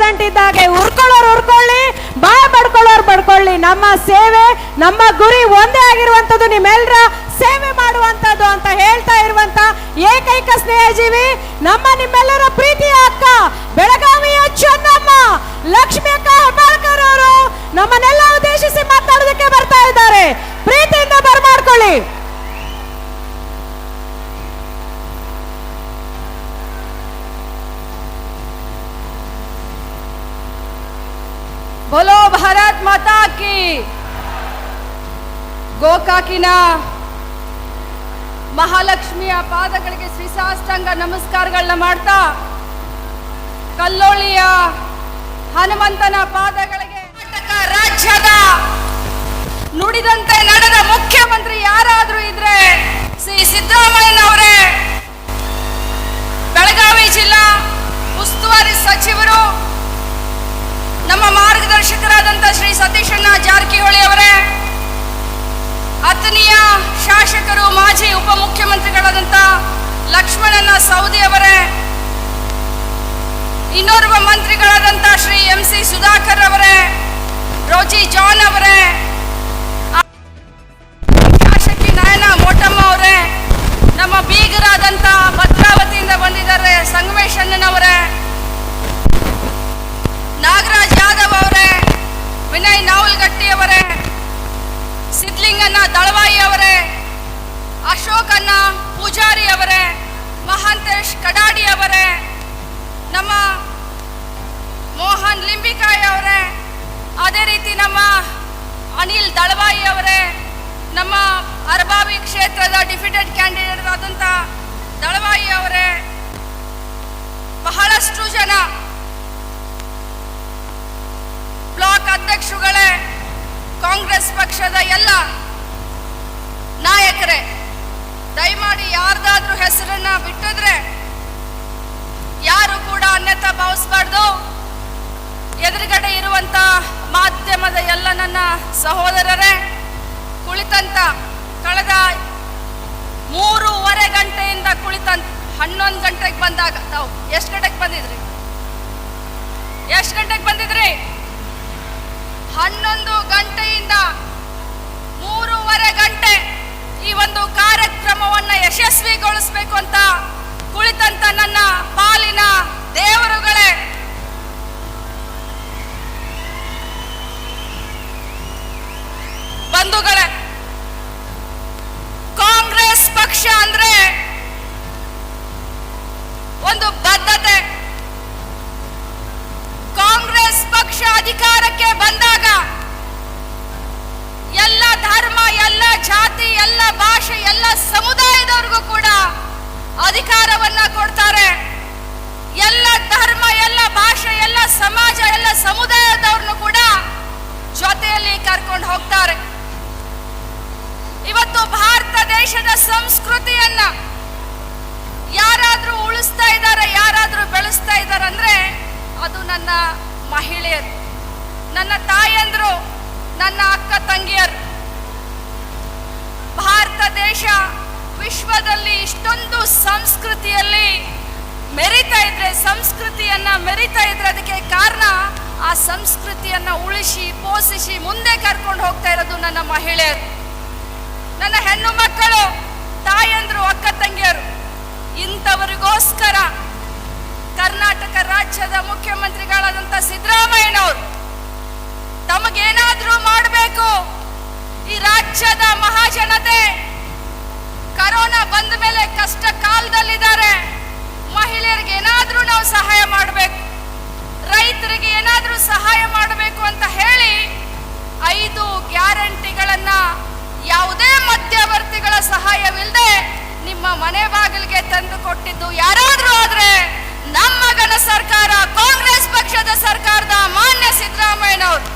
President ಇದ್ದಾಗೆ ಉರ್ಕೊಳ್ಳೋರು ಉರ್ಕೊಳ್ಳಿ, ಬಾಯ್ ಬಡ್ಕೊಳ್ಳೋರು ಬಡ್ಕೊಳ್ಳಿ. ನಮ್ಮ ಸೇವೆ, ನಮ್ಮ ಗುರಿ ಒಂದೇ ಆಗಿರುವಂತದ್ದು, ನಿಮ್ಮೆಲ್ಲರ ಸೇವೆ ಮಾಡುವಂತದ್ದು ಅಂತ ಹೇಳ್ತಾ ಇರುವಂತ ಏಕೈಕ ಸ್ನೇಹಜೀವಿ ನಮ್ಮ ನಿಮ್ಮೆಲ್ಲರ ಪ್ರೀತಿಯ ಅಕ್ಕ, ಬೆಳಗಾವಿಯ ಚೆನ್ನಮ್ಮ ಲಕ್ಷ್ಮಿ ಅಕ್ಕ ಹೆಬ್ಬಾಳ್ಕರ್ ಅವರು ನಮ್ಮನ್ನೆಲ್ಲ ಉದ್ದೇಶಿಸಿ ಮಾತಾಡೋದಕ್ಕೆ ಬರ್ತಾ ಇದ್ದಾರೆ. ಪ್ರೀತಿಯಿಂದ ಬರಮಾಡ್ಕೊಳ್ಳಿ. बोलो भारत माता की. ಗೋಕಾಕಿನ ಮಹಾಲಕ್ಷ್ಮಿಯ ಪಾದಗಳಿಗೆ ಶ್ರೀಸಾಷ್ಟಾಂಗ ನಮಸ್ಕಾರಗಳನ್ನ ಮಾಡ್ತಾ, ಕಲ್ಲೋಳಿಯ ಹನುಮಂತನ ಪಾದಗಳಿಗೆ ಕರ್ನಾಟಕ ರಾಜ್ಯದ ನುಡಿದಂತೆ ನಡೆದ ಮುಖ್ಯಮಂತ್ರಿ ಯಾರಾದ್ರೂ ಇದ್ರೆ ಶ್ರೀ ಸಿದ್ದರಾಮಯ್ಯನವರೇ. ಬೆಳಗಾವಿ ಜಿಲ್ಲಾ ಉಸ್ತುವಾರಿ ಸಚಿವರು, ನಮ್ಮ ಮಾರ್ಗದರ್ಶಕರಾದಂಥ ಶ್ರೀ ಸತೀಶಣ್ಣ ಜಾರಕಿಹೊಳಿ ಅವರೇ, ಅಥಣಿಯ ಶಾಸಕರು ಮಾಜಿ ಉಪಮುಖ್ಯಮಂತ್ರಿಗಳಾದಂಥ ಲಕ್ಷ್ಮಣನ ಸವದಿ ಅವರೇ, ಇನ್ನೋರ್ವ ಮಂತ್ರಿಗಳಾದಂಥ ಶ್ರೀ MC ಸುಧಾಕರ್ ಅವರೇ, ರೋಜಿ ಜಾನ್ ಅವರೇ, ಶಾಸಕಿ ನಯನ ಮೋಟಮ್ಮ ಅವರೇ, ನಮ್ಮ ಬೀಗರಾದಂಥ ಭದ್ರಾವತಿಯಿಂದ ಬಂದಿದ್ದಾರೆ ಸಂಗಮೇಶ್ ಅಣ್ಣನವರೇ, ನಾಗರಾಜ್ ಯಾದವ್ ಅವರೇ, ವಿನಯ್ ನಾವಲ್ಗಟ್ಟಿ ಅವರೇ, ಸಿದ್ಲಿಂಗಣ್ಣ ದಳವಾಯಿ ಅವರೇ, ಅಶೋಕಣ್ಣ ಪೂಜಾರಿ ಅವರೇ, ಮಹಾಂತೇಶ್ ಕಡಾಡಿ ಅವರೇ, ನಮ್ಮ ಮೋಹನ್ ಲಿಂಬಿಕಾಯಿ ಅವರೇ, ಅದೇ ರೀತಿ ನಮ್ಮ ಅನಿಲ್ ದಳವಾಯಿ ಅವರೇ, ನಮ್ಮ ಅರಬಾವಿ ಕ್ಷೇತ್ರದ ಡಿಫಿಟೆಡ್ ಕ್ಯಾಂಡಿಡೇಟ್ ಆದಂಥ ದಳವಾಯಿ ಅವರೇ, ಬಹಳಷ್ಟು ಜನ ಬ್ಲಾಕ್ ಅಧ್ಯಕ್ಷರುಗಳೇ, ಕಾಂಗ್ರೆಸ್ ಪಕ್ಷದ ಎಲ್ಲ ನಾಯಕರೇ, ದಯಮಾಡಿ ಯಾರ್ದಾದ್ರೂ ಹೆಸರನ್ನ ಬಿಟ್ಟಿದ್ರೆ ಯಾರು ಕೂಡ ಅನ್ಯತಾ ಭಾವಿಸಬಾರ್ದು. ಎದುರುಗಡೆ ಇರುವಂತ ಮಾಧ್ಯಮದ ಎಲ್ಲ ನನ್ನ ಸಹೋದರರೇ, ಕುಳಿತಂತ ಕಳೆದ 3.5 ಗಂಟೆಯಿಂದ ಕುಳಿತಂತ 11 ಗಂಟೆಗೆ ಬಂದಾಗ ತಾವು ಎಷ್ಟು ಗಂಟೆಗೆ ಬಂದಿದ್ರಿ? 11 ಗಂಟೆಯಿಂದ 3.5 ಗಂಟೆ ಈ ಒಂದು ಕಾರ್ಯಕ್ರಮವನ್ನು ಯಶಸ್ವಿಗೊಳಿಸಬೇಕು ಅಂತ ಕುಳಿತಂತ ನನ್ನ ಪಾಲಿನ ದೇವರುಗಳೇ, ಬಂಧುಗಳೇ, ಕಾಂಗ್ರೆಸ್ ಪಕ್ಷ ಅಂದ್ರೆ ಒಂದು ಬದ್ಧತೆ. ಕಾಂಗ್ರೆಸ್ ಪಕ್ಷ ಅಧಿಕಾರಕ್ಕೆ ಬಂದಾಗ ಎಲ್ಲ ಧರ್ಮ, ಎಲ್ಲ ಜಾತಿ, ಎಲ್ಲ ಭಾಷೆ, ಎಲ್ಲ ಸಮುದಾಯದವ್ರಿಗೂ ಕೂಡ ಅಧಿಕಾರವನ್ನ ಕೊಡ್ತಾರೆ. ಎಲ್ಲ ಧರ್ಮ, ಎಲ್ಲ ಭಾಷೆ, ಎಲ್ಲ ಸಮಾಜ, ಎಲ್ಲ ಸಮುದಾಯದವ್ರನ್ನು ಕೂಡ ಜೊತೆಯಲ್ಲಿ ಕರ್ಕೊಂಡು ಹೋಗ್ತಾರೆ. ಇವತ್ತು ಭಾರತ ದೇಶದ ಸಂಸ್ಕೃತಿಯನ್ನ ಯಾರಾದ್ರೂ ಉಳಿಸ್ತಾ ಇದ್ದಾರೆ, ಯಾರಾದ್ರೂ ಬೆಳೆಸ್ತಾ ಇದ್ದಾರೆ ಅಂದ್ರೆ ಅದು ನನ್ನ ಮಹಿಳೆಯರು, ನನ್ನ ತಾಯಂದ್ರು, ನನ್ನ ಅಕ್ಕ ತಂಗಿಯರು. ಭಾರತ ದೇಶ ವಿಶ್ವದಲ್ಲಿ ಇಷ್ಟೊಂದು ಸಂಸ್ಕೃತಿಯಲ್ಲಿ ಮೆರಿತಾ ಇದ್ರೆ, ಸಂಸ್ಕೃತಿಯನ್ನ ಮೆರಿತಾ ಇದ್ರೆ ಅದಕ್ಕೆ ಕಾರಣ ಆ ಸಂಸ್ಕೃತಿಯನ್ನ ಉಳಿಸಿ ಪೋಷಿಸಿ ಮುಂದೆ ಕರ್ಕೊಂಡು ಹೋಗ್ತಾ ಇರೋದು ನನ್ನ ಮಹಿಳೆಯರು, ನನ್ನ ಹೆಣ್ಣು ಮಕ್ಕಳು, ತಾಯಂದ್ರು, ಅಕ್ಕ ತಂಗಿಯರು. ಇಂಥವರಿಗೋಸ್ಕರ ಕರ್ನಾಟಕ ರಾಜ್ಯದ ಮುಖ್ಯಮಂತ್ರಿಗಳಾದಂಥ ಸಿದ್ದರಾಮಯ್ಯನವರು ತಮಗೇನಾದ್ರೂ ಮಾಡಬೇಕು. ಈ ರಾಜ್ಯದ ಮಹಾಜನತೆ ಕರೋನಾ ಬಂದ ಮೇಲೆ ಕಷ್ಟ ಕಾಲದಲ್ಲಿದ್ದಾರೆ. ಮಹಿಳೆಯರಿಗೆ ಏನಾದ್ರೂ ನಾವು ಸಹಾಯ ಮಾಡಬೇಕು, ರೈತರಿಗೆ ಏನಾದ್ರೂ ಸಹಾಯ ಮಾಡಬೇಕು ಅಂತ ಹೇಳಿ 5 ಗ್ಯಾರಂಟಿಗಳನ್ನ ಯಾವುದೇ ಮಧ್ಯವರ್ತಿಗಳ ಸಹಾಯವಿಲ್ಲದೆ ನಿಮ್ಮ ಮನೆ ಬಾಗಿಲಿಗೆ ತಂದು ಕೊಟ್ಟಿದ್ದು ಯಾರಾದ್ರೂ ಆದ್ರೆ ನಮ್ಮ ಘನ ಸರ್ಕಾರ, ಕಾಂಗ್ರೆಸ್ ಪಕ್ಷದ ಸರ್ಕಾರದ ಮಾನ್ಯ ಸಿದ್ದರಾಮಯ್ಯನವರು.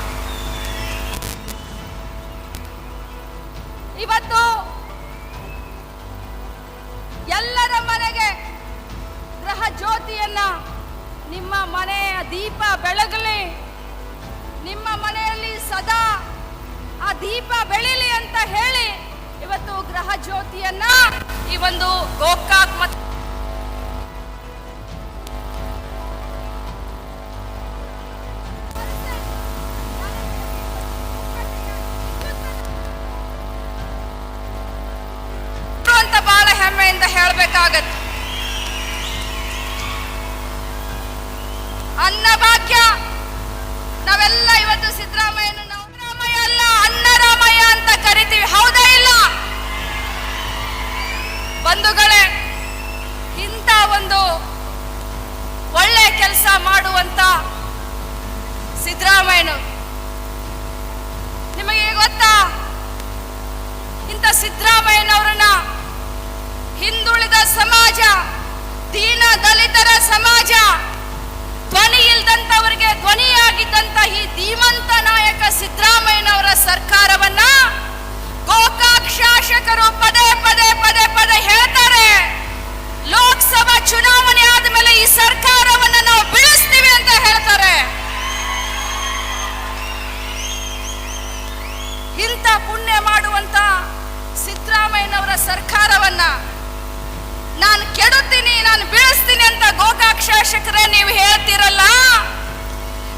ಇವತ್ತು ಎಲ್ಲರ ಮನೆಗೆ ಗೃಹ ಜ್ಯೋತಿಯನ್ನ, ನಿಮ್ಮ ಮನೆಯ ದೀಪ ಬೆಳಗಲಿ, ನಿಮ್ಮ ಮನೆಯಲ್ಲಿ ಸದಾ ಆ ದೀಪ ಬೆಳೀಲಿ ಅಂತ ಹೇಳಿ ಇವತ್ತು ಗೃಹ ಜ್ಯೋತಿಯನ್ನ ಈ ಒಂದು ಗೋಕಾಕ್ ಮತ್ತು ಮಾಡಬೇಕಾಗತ್ತೆ. ಅನ್ನಭಾಗ್ಯ ನಾವೆಲ್ಲ ಇವತ್ತು ಸಿದ್ದರಾಮಯ್ಯನ ಸಿದ್ದರಾಮಯ್ಯ ಅಲ್ಲ ಅನ್ನರಾಮಯ್ಯ ಅಂತ ಕರಿತೀವಿ, ಹೌದಾ ಇಲ್ಲ ಬಂಧುಗಳೇ? ಇಂಥ ಒಂದು ಒಳ್ಳೆ ಕೆಲಸ ಮಾಡುವಂತ ಸಿದ್ದರಾಮಯ್ಯನವರು, ನಿಮಗೆ ಗೊತ್ತಾ ಇಂಥ ಸಿದ್ದರಾಮಯ್ಯನವರನ್ನ ಹಿಂದುಳಿದ ಸಮಾಜ, ದೀನ ದಲಿತರ ಸಮಾಜ, ಧ್ವನಿ ಇಲ್ದಂತವರಿಗೆ ಧ್ವನಿಯಾಗಿದ್ದಂತ ಈ ಧೀಮಂತ ನಾಯಕ ಸಿದ್ದರಾಮಯ್ಯನವರ ಸರ್ಕಾರವನ್ನ ಗೋಕಾಕ್ ಶಾಸಕರು ಪದೇ ಪದೇ ಪದೇ ಪದೇ ಹೇಳ್ತಾರೆ, ಲೋಕಸಭಾ ಚುನಾವಣೆ ಆದ್ಮೇಲೆ ಈ ಸರ್ಕಾರವನ್ನ ನಾವು ಬೀಳಿಸ್ತೀವಿ ಅಂತ ಹೇಳ್ತಾರೆ. ಇಂಥ ಪುಣ್ಯ ಮಾಡುವಂತ ಸಿದ್ದರಾಮಯ್ಯನವರ ಸರ್ಕಾರವನ್ನ ನಾನು ಕೆಡುತ್ತೀನಿ, ನಾನು ಬೀಳಿಸ್ತೀನಿ ಅಂತ ಗೋಕಾಕ್ ಶಾಸಕರೇ ನೀವು ಹೇಳ್ತಿರಲ್ಲ.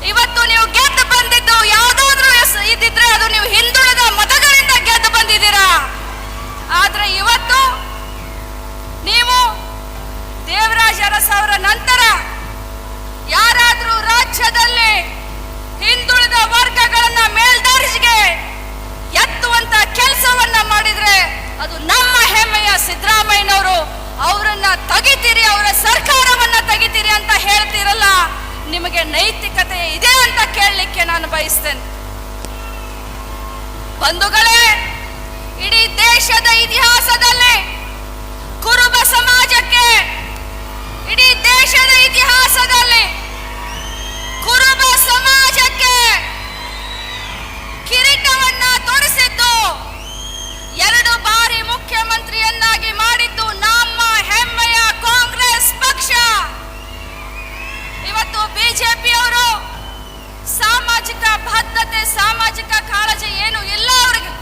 ಇವತ್ತು ನೀವು ಗೆದ್ದು ಬಂದಿದ್ದು ಯಾವುದಾದ್ರೂ ಇದ್ದಿದ್ರೆ ಅದು ನೀವು ಹಿಂದುಳಿದ ಮತಗಳಿಂದ ಗೆದ್ದು ಬಂದಿದ್ದೀರಾ. ಆದ್ರೆ ಇವತ್ತು ನೀವು ದೇವರಾಜ ಅರಸು ಅವರ ನಂತರ ಯಾರಾದ್ರೂ ರಾಜ್ಯದಲ್ಲಿ ಹಿಂದುಳಿದ ವರ್ಗಗಳನ್ನ ಮೇಲ್ದರ್ಜೆಗೆ ಎತ್ತುವಂತ ಕೆಲಸವನ್ನ ಮಾಡಿದ್ರೆ ಅದು ನಮ್ಮ ಹೆಮ್ಮೆಯ ಸಿದ್ದರಾಮಯ್ಯನವರು. ಅವರನ್ನ ತೆಗಿತೀರಿ, ಅವರ ಸರ್ಕಾರವನ್ನ ತೆಗಿತೀರಿ ಅಂತ ಹೇಳ್ತೀರಲ್ಲ, ನಿಮಗೆ ನೈತಿಕತೆ ಇದೆ ಅಂತ ಕೇಳಲಿಕ್ಕೆ ನಾನು ಬಯಸ್ತೇನೆ. ಬಂಧುಗಳೇ, ಇಡೀ ದೇಶದ ಇತಿಹಾಸದಲ್ಲಿ ಕುರುಬ ಸಮಾಜಕ್ಕೆ, ಇಡೀ ದೇಶದ ಇತಿಹಾಸದಲ್ಲಿ ಕುರುಬ ಸಮಾಜಕ್ಕೆ ಕಿರೀಟವನ್ನ ತೊಡಿಸಿದ್ದು, 2 ಬಾರಿ ಮುಖ್ಯಮಂತ್ರಿಯನ್ನಾಗಿ ಮಾಡಿದ್ದು ನಮ್ಮ ಹೆಮ್ಮೆಯ ಕಾಂಗ್ರೆಸ್ ಪಕ್ಷ. ಇವತ್ತು ಬಿಜೆಪಿಯವರು ಸಾಮಾಜಿಕ ಬದ್ಧತೆ, ಸಾಮಾಜಿಕ ಕಾಳಜಿ ಏನು ಇಲ್ಲ ಅವರಿಗೆ.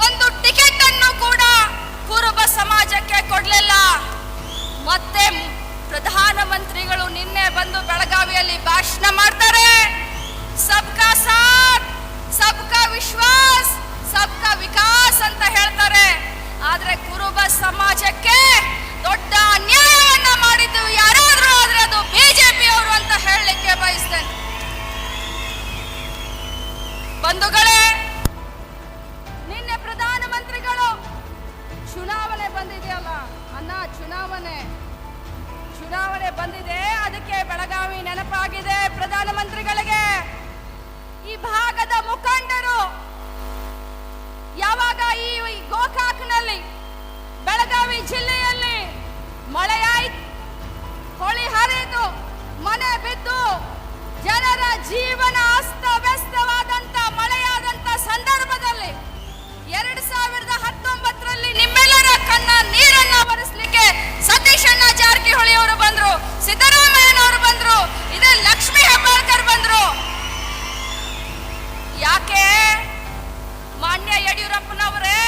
ಒಂದು ಟಿಕೆಟ್ ಅನ್ನು ಕೂಡ ಕುರುಬ ಸಮಾಜಕ್ಕೆ ಕೊಡ್ಲಿಲ್ಲ. ಮತ್ತೆ ಪ್ರಧಾನಮಂತ್ರಿಗಳು ನಿನ್ನೆ ಬಂದು ಬೆಳಗಾವಿಯಲ್ಲಿ ಭಾಷಣ ಮಾಡ್ತಾರೆ, ಸಬ್ಕಾ ಸಾಥ್ ಸಬ್ಕಾ ವಿಶ್ವಾಸ್ ಸಬ್ಕಾ ವಿಕಾಸ್ ಅಂತ ಹೇಳ್ತಾರೆ. ಆದ್ರೆ ಕುರುಬ ಸಮಾಜಕ್ಕೆ ದೊಡ್ಡ ಅನ್ಯಾಯವನ್ನ ಮಾಡಿದ್ದು ಯಾರಾದ್ರೂ ಆದ್ರೆ ಅದು ಬಿಜೆಪಿ ಅವರು ಅಂತ ಹೇಳಲಿಕ್ಕೆ ಬಯಸ್ತೇನೆ. ಬಂಧುಗಳೇ, ನಿನ್ನೆ ಪ್ರಧಾನಮಂತ್ರಿಗಳು ಚುನಾವಣೆ ಬಂದಿದೆಯಲ್ಲ ಅನ್ನ, ಚುನಾವಣೆ ಬಂದಿದೆ, ಅದಕ್ಕೆ ಬೆಳಗಾವಿ ನೆನಪಾಗಿದೆ ಪ್ರಧಾನಮಂತ್ರಿಗಳಿಗೆ. ಈ ಭಾಗದ ಮುಖಂಡರು ಯಾವಾಗ ಈ ಗೋಕಾಕ್ನಲ್ಲಿ ಬೆಳಗಾವಿ ಜಿಲ್ಲೆಯಲ್ಲಿ ಮಳೆಯಾಯ್ತು, ಹೊಳಿ ಹರಿದು ಮನೆ ಬಿದ್ದು ಜನರ ಜೀವನ ಅಸ್ತವ್ಯಸ್ತವಾದಂತ ಮಳೆಯಾದಂತ ಸಂದರ್ಭದಲ್ಲಿ 2019ರಲ್ಲಿ ನಿಮ್ಮೆಲ್ಲರ ಕಣ್ಣ ನೀರನ್ನ ಒರೆಸಲಿಕ್ಕೆ ಸತೀಶಣ್ಣ ಜಾರಕಿಹೊಳಿ ಅವರು ಬಂದ್ರು, ಸಿದ್ದರಾಮಯ್ಯನವರು ಬಂದ್ರು, ಇದೇ ಲಕ್ಷ್ಮೀ ಹೆಬ್ಬಾಳ್ಕರ್ ಬಂದ್ರು. ಯಾಕೆ ಮಾನ್ಯ ಯಡಿಯೂರಪ್ಪನವರೇ,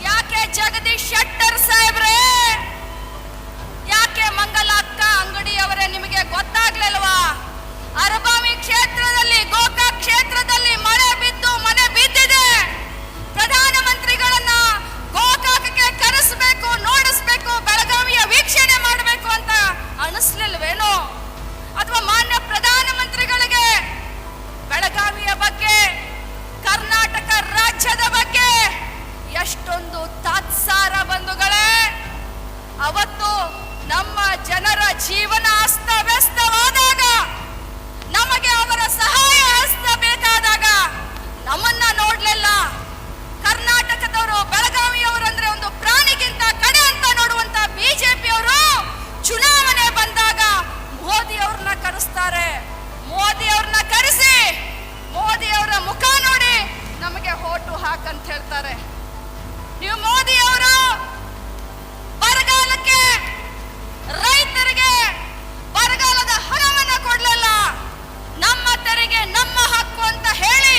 ಯಾಕೆ ಜಗದೀಶ್ ಶೆಟ್ಟರ್ ಸಾಹೇಬ್ರೇ, ಯಾಕೆ ಮಂಗಲಕ್ಕ ಅಂಗಡಿ ಅವರೇ, ನಿಮಗೆ ಗೊತ್ತಾಗ್ಲಿಲ್ವಾ? ಅರಬಾವಿ ಕ್ಷೇತ್ರದಲ್ಲಿ, ಗೋಕಾಕ್ ಕ್ಷೇತ್ರದಲ್ಲಿ ಮಳೆ ಬಿದ್ದಿದೆ. ಪ್ರಧಾನಮಂತ್ರಿಗಳನ್ನ ಗೋಕಾಕಕ್ಕೆ ಕರೆಸಬೇಕು, ನೋಡಿಸ್ಬೇಕು, ಬೆಳಗಾವಿಯ ವೀಕ್ಷಣೆ ಮಾಡಬೇಕು ಅಂತ ಅನಿಸ್ಲಿಲ್ವೇನೋ? ಅಥವಾ ಮಾನ್ಯ ಪ್ರಧಾನಮಂತ್ರಿಗಳಿಗೆ ಬೆಳಗಾವಿಯ ಬಗ್ಗೆ, ಕರ್ನಾಟಕ ರಾಜ್ಯದ ಬಗ್ಗೆ ಎಷ್ಟೊಂದು ತಾತ್ಸಾರ ಬಂಧುಗಳೇ. ಅವತ್ತು ನಮ್ಮ ಜನರ ಜೀವನ ಅಸ್ತವ್ಯಸ್ತವಾದಾಗ, ನಮಗೆ ಅವರ ಸಹಾಯ ಹಸ್ತ ಬೇಕಾದಾಗ ನಮ್ಮನ್ನ ನೋಡ್ಲಿಲ್ಲ. ಕರ್ನಾಟಕದವರು, ಬೆಳಗಾವಿಯವರು ಅಂದ್ರೆ ಒಂದು ಪ್ರಾಣಿಗಿಂತ ಕಡೆ ಅಂತ ನೋಡುವಂತ ಬಿಜೆಪಿಯವರು ಚುನಾವಣೆ ಬಂದಾಗ ಮೋದಿ ಅವ್ರನ್ನ ಕರೆಸ್ತಾರೆ. ಮೋದಿ ಅವ್ರನ್ನ ಕರೆಸಿ ಮೋದಿ ಅವರ ಮುಖ ನೋಡಿ ನಮಗೆ ಓಟು ಹಾಕಂತ ಹೇಳ್ತಾರೆ. ನೀವು ಮೋದಿ ಅವರು ಬರಗಾಲಕ್ಕೆ, ರೈತರಿಗೆ ಬರಗಾಲದ ಹಣವನ್ನ ಕೊಡ್ಲಿಲ್ಲ. ನಮ್ಮ ತೆರಿಗೆ ನಮ್ಮ ಹಕ್ಕು ಅಂತ ಹೇಳಿ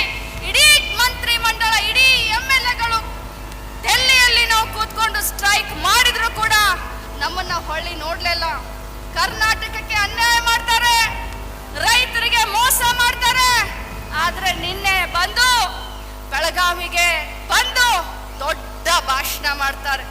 ಇಡೀ ಮಂತ್ರಿ ಮಂಡಳ, ಇಡೀ MLAಗಳು ಡೆಲ್ಲಿಯಲ್ಲಿ ನಾವು ಕೂತ್ಕೊಂಡು ಸ್ಟ್ರೈಕ್ ಮಾಡಿದ್ರು ಕೂಡ ನಮ್ಮನ್ನ ಹೊಳ್ಳಿ ನೋಡ್ಲಿಲ್ಲ. ಕರ್ನಾಟಕಕ್ಕೆ ಅನ್ಯಾಯ ಮಾಡ್ತಾರೆ, ರೈತರಿಗೆ ಮೋಸ ಮಾಡ್ತಾರೆ. ಆದ್ರೆ ನಿನ್ನೆ ಬಂದು ಬೆಳಗಾವಿಗೆ ಬಂದು ದೊಡ್ಡ ಭಾಷಣ ಮಾಡ್ತಾರೆ.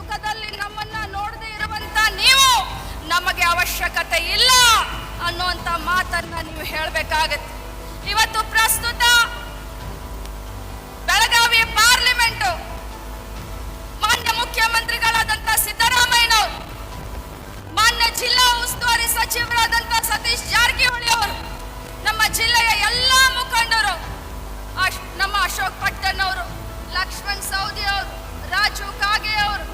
ಮುಖದಲ್ಲಿ ನಮ್ಮನ್ನ ನೋಡದೇ ಇರುವಂತ ನೀವು ನಮಗೆ ಅವಶ್ಯಕತೆ ಇಲ್ಲ ಅನ್ನುವಂತ ಮಾತನ್ನ ನೀವು ಹೇಳಬೇಕಾಗತ್ತೆ. ಇವತ್ತು ಪ್ರಸ್ತುತ ಬೆಳಗಾವಿ ಪಾರ್ಲಿಮೆಂಟ್ ಮಾನ್ಯ ಮುಖ್ಯಮಂತ್ರಿಗಳಾದಂತ ಸಿದ್ದರಾಮಯ್ಯನವರು, ಮಾನ್ಯ ಜಿಲ್ಲಾ ಉಸ್ತುವಾರಿ ಸಚಿವರಾದಂತ ಸತೀಶ್ ಜಾರಕಿಹೊಳಿ ಅವರು, ನಮ್ಮ ಜಿಲ್ಲೆಯ ಎಲ್ಲಾ ಮುಖಂಡರು, ನಮ್ಮ ಅಶೋಕ್ ಪಟ್ಟಣ್ ಅವರು, ಲಕ್ಷ್ಮಣ್ ಸವದಿ ಅವರು, ರಾಜು ಕಾಗೆ ಅವರು,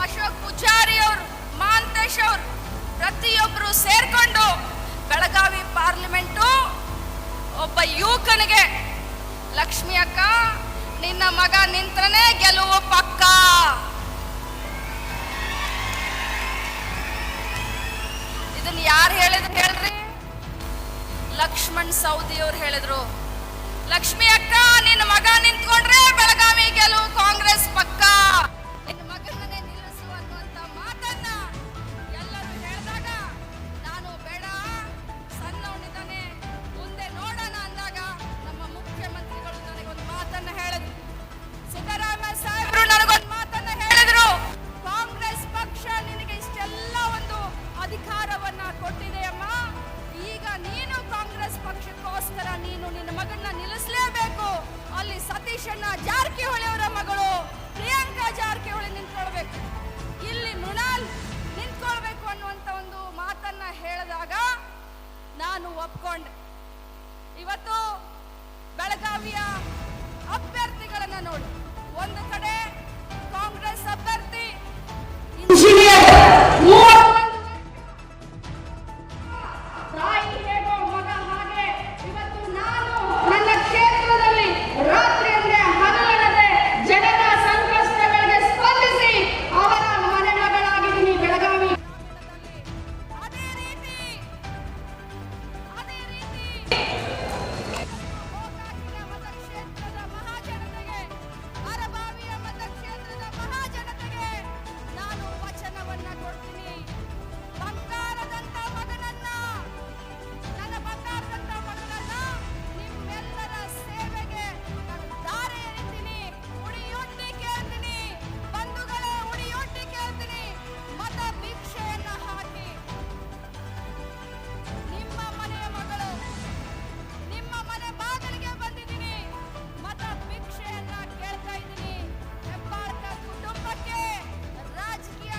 ಅಶೋಕ್ ಪೂಜಾರಿ ಅವರು, ಮಾಂತೇಶ್ ಅವರು, ಪ್ರತಿಯೊಬ್ಬರು ಸೇರ್ಕೊಂಡು ಬೆಳಗಾವಿ ಪಾರ್ಲಿಮೆಂಟು ಒಬ್ಬ ಯುವಕನಿಗೆ, ಲಕ್ಷ್ಮಿ ಅಕ್ಕ ನಿನ್ನ ಮಗ ನಿಂತ್ರನೇ ಗೆಲುವು ಪಕ್ಕ, ಇದನ್ನ ಯಾರು ಹೇಳಿದ್ರು ಹೇಳ್ರಿ? ಲಕ್ಷ್ಮಣ್ ಸವದಿ ಅವ್ರು ಹೇಳಿದ್ರು. ಲಕ್ಷ್ಮಿ ಅಕ್ಕ ನಿನ್ನ ಮಗ ನಿಂತ್ಕೊಂಡ್ರೆ ಬೆಳಗಾವಿ ಗೆಲುವು ಕಾಂಗ್ರೆಸ್ ಪಕ್ಕ, ನಿನ್ನ ಮಗನನ್ನೇ ನಿಲ್ಲಿಸು ಅನ್ನುವಂತ ಮಾತನ್ನ ಎಲ್ಲರೂ ಹೇಳಿದಾಗ ನಾನು ಬೇಡ, ಸಣ್ಣವನಿದ್ದಾನೆ, ಮುಂದೆ ನೋಡೋಣ ಅಂದಾಗ ನಮ್ಮ ಮುಖ್ಯಮಂತ್ರಿಗಳು ನನಗೊಂದು ಮಾತನ್ನ ಹೇಳಿದ್ರು. ಸಿದ್ದರಾಮಯ್ಯ ಸಾಹೇಬರು ನನಗೊಂದು ಮಾತನ್ನ ಹೇಳಿದ್ರು, ಕಾಂಗ್ರೆಸ್ ಪಕ್ಷ ನಿನಗೆ ಇಷ್ಟೆಲ್ಲ ಒಂದು ಅಧಿಕಾರವನ್ನ ಕೊಟ್ಟಿದೆಯಮ್ಮ, ಈಗ ನೀನು ಕಾಂಗ್ರೆಸ್ ಪಕ್ಷಕ್ಕೋಸ್ಕರ ನೀನು ನಿನ್ನ ಮಗನ್ನ ನಿಲ್ಲಿಸಲೇಬೇಕು. ಅಲ್ಲಿ ಸತೀಶಣ್ಣ ಜಾರಕಿಹೊಳಿ ಅವರ ಮಗಳು ಪ್ರಿಯಾಂಕಾ ಜಾರಕಿಹೊಳಿ ನಿಂತ್ಕೊಳ್ಬೇಕು, ಇಲ್ಲಿ ಮೃಣಾಲ್ ನಿಂತ್ಕೊಳ್ಬೇಕು ಅನ್ನುವಂತ ಒಂದು ಮಾತನ್ನ ಹೇಳಿದಾಗ ನಾನು ಒಪ್ಕೊಂಡೆ. ಇವತ್ತು ಬೆಳಗಾವಿಯ ಅಭ್ಯರ್ಥಿಗಳನ್ನ ನೋಡಿ, ಒಂದು ಕಡೆ ಕಾಂಗ್ರೆಸ್ ಅಭ್ಯರ್ಥಿ ಇಂಜಿನಿಯರ್, ತಾಯಿ ಹೇಗೋ ಮಗ ಹಾಗೆ ಇವತ್ತು ನಾನು ನನ್ನ ಕ್ಷೇತ್ರದಲ್ಲಿ ರಾತ್ರಿ ಅಂದ್ರೆ ಹಗಲನ್ನದೆ ಜನರ ಸಂಕಷ್ಟಗಳಿಗೆ ಸ್ಪಂದಿಸಿ ಅವರ ಮನೆ ಮಗಳಾಗಿದ್ದೀನಿ ಬೆಳಗಾವಿ. ಅದೇ ರೀತಿ ಗೋಕಾಕಿನ ಮತಕ್ಷೇತ್ರದ ಮಹಾಜನತೆಗೆ, ಅರಬಾವಿಯ ಮತಕ್ಷೇತ್ರದ ಮಹಾಜನತೆಗೆ ನಾನು ವಚನವನ್ನ ಕೊಡ್ತೀನಿ. ಬಂಗಾರದಂತ ಮಗನನ್ನ, ನನ್ನ ಬಂಗಾರದಂತ ಮಗನನ್ನ ನಿಮ್ಮೆಲ್ಲರ ಸೇವೆಗೆ ನಾನು ದಾರಿ ಎರಿತೀನಿ, ಉಡಿಯೊಡ್ಡಿ ಕೇಳ್ತೀನಿ. ಬಂಧುಗಳೇ, ಉಡಿಯೊಡ್ಡಿ ಕೇಳ್ತೀನಿ, ಮತ ಭಿಕ್ಷೆಯನ್ನ ಹಾಕಿ ನಿಮ್ಮ ಮನೆಯ ಮಗಳು, ನಿಮ್ಮ ಮನೆ ಬಾಗಿಲಿಗೆ ಬಂದಿದ್ದೀನಿ, ಮತ ಭಿಕ್ಷೆಯನ್ನ ಕೇಳ್ತಾ ಇದ್ದೀನಿ. ಹೆಬ್ಬಾಳ್ಕರ್ ಕುಟುಂಬಕ್ಕೆ ರಾಜಕೀಯ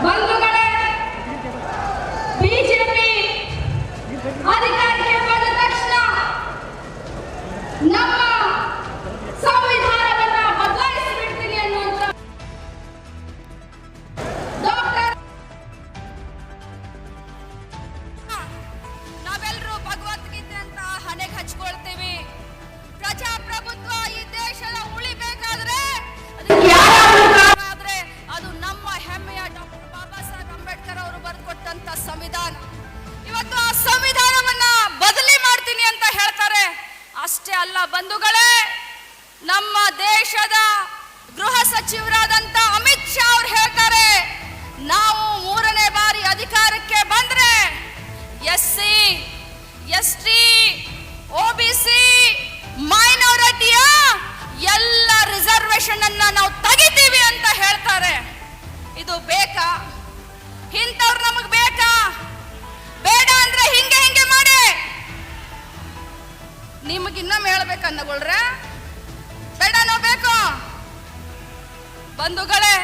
ಬಂಧುಗಳೇ, ಬಿಜೆಪಿ ಅಧಿಕಾರಕ್ಕೆ ಬಂದ ತಕ್ಷಣ ನಮ್ಮ ಸಂವಿಧಾನವನ್ನ ಬದಲಾಯಿಸಿ ಬಿಡ್ತೀನಿ ಅನ್ನುವಂತ ಡಾಕ್ಟರ್, ನಾವೆಲ್ಲರೂ ಭಗವದ್ಗೀತೆ ಅಂತ ಹಣೆಗೆ ಹಚ್ಕೊಳ್ತೀವಿ. ಪ್ರಜಾಪ್ರಭುತ್ವ ಈ ದೇಶದ ಉಳಿಬೇಕಾದ್ರೆ ಆದ್ರೆ ಅದು ನಮ್ಮ ಹೆಮ್ಮೆಯ ಡಾಕ್ಟರ್ ಬಾಬಾ ಸಾಹೇಬ್ ಅಂಬೇಡ್ಕರ್ ಅವರು ಬರೆದುಕೊಟ್ಟಂತ ಸಂವಿಧಾನ. ಇವತ್ತು ಆ ಸಂವಿಧಾನವನ್ನ ಬದಲಿ ಮಾಡ್ತೀನಿ ಅಂತ ಹೇಳ್ತಾರೆ. ಅಷ್ಟೇ ಅಲ್ಲ ಬಂಧುಗಳೇ, ನಮ್ಮ ದೇಶದ ಗೃಹ ಸಚಿವರಾದಂತ ಅಮಿತ್ ಶಾ ಅವರು ಹೇಳ್ತಾರೆ, ನಾವು 3ನೇ ಬಾರಿ ಅಧಿಕಾರಕ್ಕೆ ಬಂದ್ರೆ SC, ST, OBC, ಮೈನಾರಿಟಿಯ ಎಲ್ಲ ರಿಸರ್ವೇಶನ್ ಅನ್ನ ನಾವು ತೆಗಿತೀವಿ ಅಂತ ಹೇಳ್ತಾರೆ. ಇದು ಬೇಕಾ? ಇಂಥವ್ರು ನಮಗ್ ಬೇಕಾ? ಬೇಡ ಅಂದ್ರೆ ಹಿಂಗೆ ಮಾಡಿ. ನಿಮಗ್ ಇನ್ನೊಮ್ಮೆ ಹೇಳ್ಬೇಕನ್ನಗೊಳ್ರೆ ಬೇಡನೋ ಬೇಕು? ಬಂಧುಗಳೇ,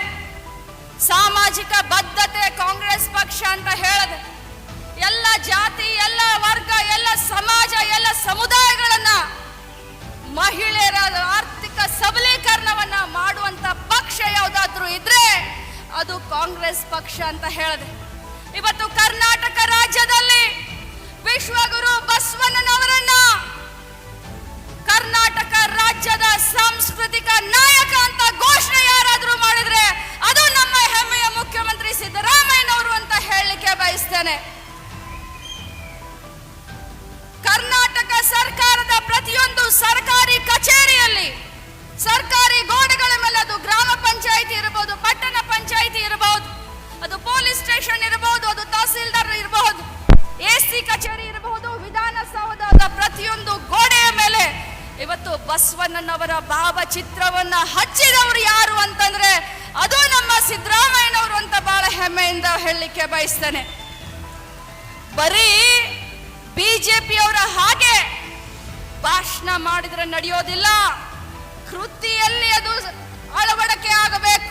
ಸಾಮಾಜಿಕ ಬದ್ಧತೆ ಕಾಂಗ್ರೆಸ್ ಪಕ್ಷ ಅಂತ ಹೇಳದೆ ಎಲ್ಲ ಜಾತಿ, ಎಲ್ಲ ವರ್ಗ, ಎಲ್ಲ ಸಮಾಜ, ಎಲ್ಲ ಸಮುದಾಯಗಳನ್ನ, ಮಹಿಳೆಯರ ಆರ್ಥಿಕ ಸಬಲೀಕರಣವನ್ನ ಮಾಡುವಂತ ಪಕ್ಷ ಯಾವುದಾದ್ರೂ ಇದ್ರೆ ಅದು ಕಾಂಗ್ರೆಸ್ ಪಕ್ಷ ಅಂತ ಹೇಳಿದೆ. ಇವತ್ತು ಕರ್ನಾಟಕ ರಾಜ್ಯದಲ್ಲಿ ವಿಶ್ವಗುರು ಬಸವಣ್ಣನವರನ್ನ ಕರ್ನಾಟಕ ರಾಜ್ಯದ ಸಾಂಸ್ಕೃತಿಕ ನಾಯಕ ಅಂತ ಘೋಷಣೆ ಯಾರಾದ್ರೂ ಮಾಡಿದ್ರೆ ಅದು ನಮ್ಮ ಹೆಮ್ಮೆಯ ಮುಖ್ಯಮಂತ್ರಿ ಸಿದ್ದರಾಮಯ್ಯನವರು ಅಂತ ಹೇಳಲಿಕ್ಕೆ ಬಯಸ್ತೇನೆ. ಕರ್ನಾಟಕ ಸರ್ಕಾರದ ಪ್ರತಿಯೊಂದು ಸರ್ಕಾರಿ ಕಚೇರಿಯಲ್ಲಿ, ಸರ್ಕಾರಿ ಗೋಡೆಗಳ ಮೇಲೆ, ಅದು ಗ್ರಾಮ ಪಂಚಾಯಿತಿ ಇರಬಹುದು, ಪಟ್ಟಣ ಪಂಚಾಯಿತಿ ಇರಬಹುದು, ಅದು ಬಸವಣ್ಣನವರ ಭಾವಚಿತ್ರವನ್ನ ಹಚ್ಚಿದವರು ಯಾರು ಅಂತಂದ್ರೆ ಅದು ನಮ್ಮ ಸಿದ್ದರಾಮಯ್ಯನವರು ಅಂತ ಬಹಳ ಹೆಮ್ಮೆಯಿಂದ ಹೇಳಲಿಕ್ಕೆ ಬಯಸ್ತೇನೆ. ಬರೀ ಬಿಜೆಪಿಯವರ ಹಾಗೆ ಭಾಷಣ ಮಾಡಿದ್ರೆ ನಡೆಯೋದಿಲ್ಲ, ಕೃತಿಯಲ್ಲಿ ಅದು ಅಳವಡಿಕೆ ಆಗಬೇಕು,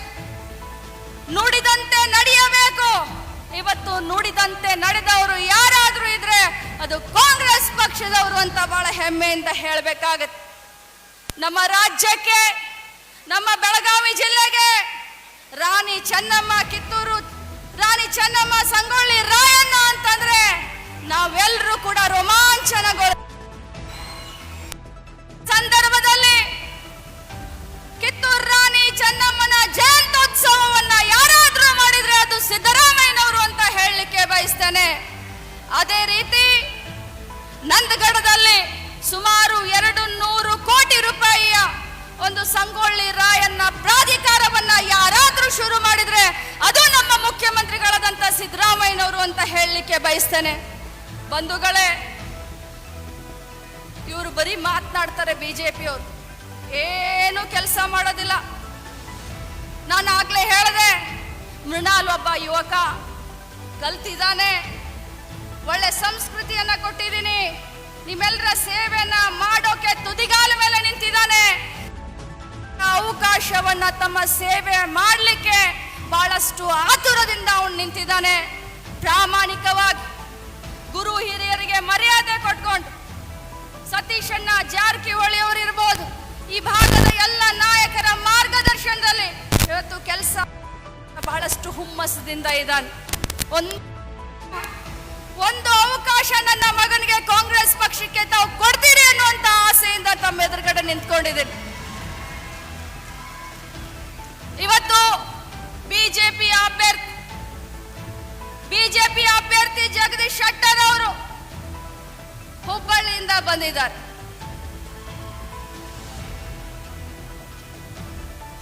ನುಡಿದಂತೆ ನಡೆಯಬೇಕು. ಇವತ್ತು ನುಡಿದಂತೆ ನಡೆದವರು ಯಾರಾದ್ರೂ ಇದ್ರೆ ಅದು ಕಾಂಗ್ರೆಸ್ ಪಕ್ಷದವರು ಅಂತ ಬಹಳ ಹೆಮ್ಮೆಯಿಂದ ಹೇಳಬೇಕಾಗತ್ತೆ. ನಮ್ಮ ರಾಜ್ಯಕ್ಕೆ, ನಮ್ಮ ಬೆಳಗಾವಿ ಜಿಲ್ಲೆಗೆ ರಾಣಿ ಚೆನ್ನಮ್ಮ, ಕಿತ್ತೂರು ರಾಣಿ ಚೆನ್ನಮ್ಮ, ಸಂಗೊಳ್ಳಿ ರಾಯಣ್ಣ ಅಂತಂದ್ರೆ ನಾವೆಲ್ಲರೂ ಕೂಡ ರೋಮಾಂಚನಗೊಳ್ಳ ಸಂದರ್ಭದಲ್ಲಿ ಕಿತ್ತೂರು ರಾಣಿ ಚೆನ್ನಮ್ಮನ ಜಯಂತ್ಯೋತ್ಸವವನ್ನ ಯಾರಾದ್ರೂ ಮಾಡಿದ್ರೆ ಅದು ಸಿದ್ದರಾಮಯ್ಯನವರು ಅಂತ ಹೇಳಲಿಕ್ಕೆ ಬಯಸ್ತೇನೆ. ಅದೇ ರೀತಿ ನಂದಗಡದಲ್ಲಿ ಸುಮಾರು 200 ಕೋಟಿ ರೂಪಾಯಿಯ ಒಂದು ಸಂಗೊಳ್ಳಿ ರಾಯಣ್ಣ ಪ್ರಾಧಿಕಾರವನ್ನ ಯಾರಾದ್ರೂ ಶುರು ಮಾಡಿದ್ರೆ ಅದು ನಮ್ಮ ಮುಖ್ಯಮಂತ್ರಿಗಳಾದಂತ ಸಿದ್ದರಾಮಯ್ಯನವರು ಅಂತ ಹೇಳಲಿಕ್ಕೆ ಬಯಸ್ತೇನೆ. ಬಂಧುಗಳೇ, ಇವರು ಬರೀ ಮಾತನಾಡ್ತಾರೆ, ಬಿಜೆಪಿಯವರು ಏನು ಕೆಲಸ ಮಾಡೋದಿಲ್ಲ. ನಾನು ಆಗ್ಲೇ ಹೇಳಿದೆ, ಮೃಣಾಲ್ ಒಬ್ಬ ಯುವಕ, ಕಲ್ತಿದ್ದಾನೆ, ಒಳ್ಳೆ ಸಂಸ್ಕೃತಿಯನ್ನ ಕೊಟ್ಟಿದ್ದೀನಿ, ನಿಮ್ಮೆಲ್ಲರ ಸೇವೆಯನ್ನ ಮಾಡೋಕೆ ತುದಿಗಾಲ ಮೇಲೆ ನಿಂತಿದ್ದಾನೆ. ಅವಕಾಶವನ್ನ ತಮ್ಮ ಸೇವೆ ಮಾಡಲಿಕ್ಕೆ ಬಹಳಷ್ಟು ಆತುರದಿಂದ ಅವನು ನಿಂತಿದ್ದಾನೆ. ಪ್ರಾಮಾಣಿಕವಾಗಿ ಗುರು ಹಿರಿಯರಿಗೆ ಮರ್ಯಾದೆ ಕೊಟ್ಕೊಂಡು ಸತೀಶಣ್ಣ ಜಾರಕಿಹೊಳಿ ಅವರು ಇರ್ಬೋದು, ಈ ಭಾಗದ ಎಲ್ಲ ನಾಯಕರ ಮಾರ್ಗದರ್ಶನದಲ್ಲಿ ಇವತ್ತು ಕೆಲಸ ಬಹಳಷ್ಟು ಹುಮ್ಮಸ್ಸದಿಂದ ಇದ್ದಾನೆ. ಒಂದು ಅವಕಾಶ ನನ್ನ ಮಗನಿಗೆ ಕಾಂಗ್ರೆಸ್ ಪಕ್ಷಕ್ಕೆ ತಾವು ಕೊಡ್ತೀರಿ ಅನ್ನುವಂತ ಆಸೆಯಿಂದ ತಮ್ಮ ಎದುರುಗಡೆ ನಿಂತ್ಕೊಂಡಿದ್ದೀನಿ. ಇವತ್ತು ಬಿಜೆಪಿ ಅಭ್ಯರ್ಥಿ ಜಗದೀಶ್ ಶೆಟ್ಟರ್ ಅವರು ಹುಬ್ಬಳ್ಳಿಯಿಂದ ಬಂದಿದ್ದಾರೆ.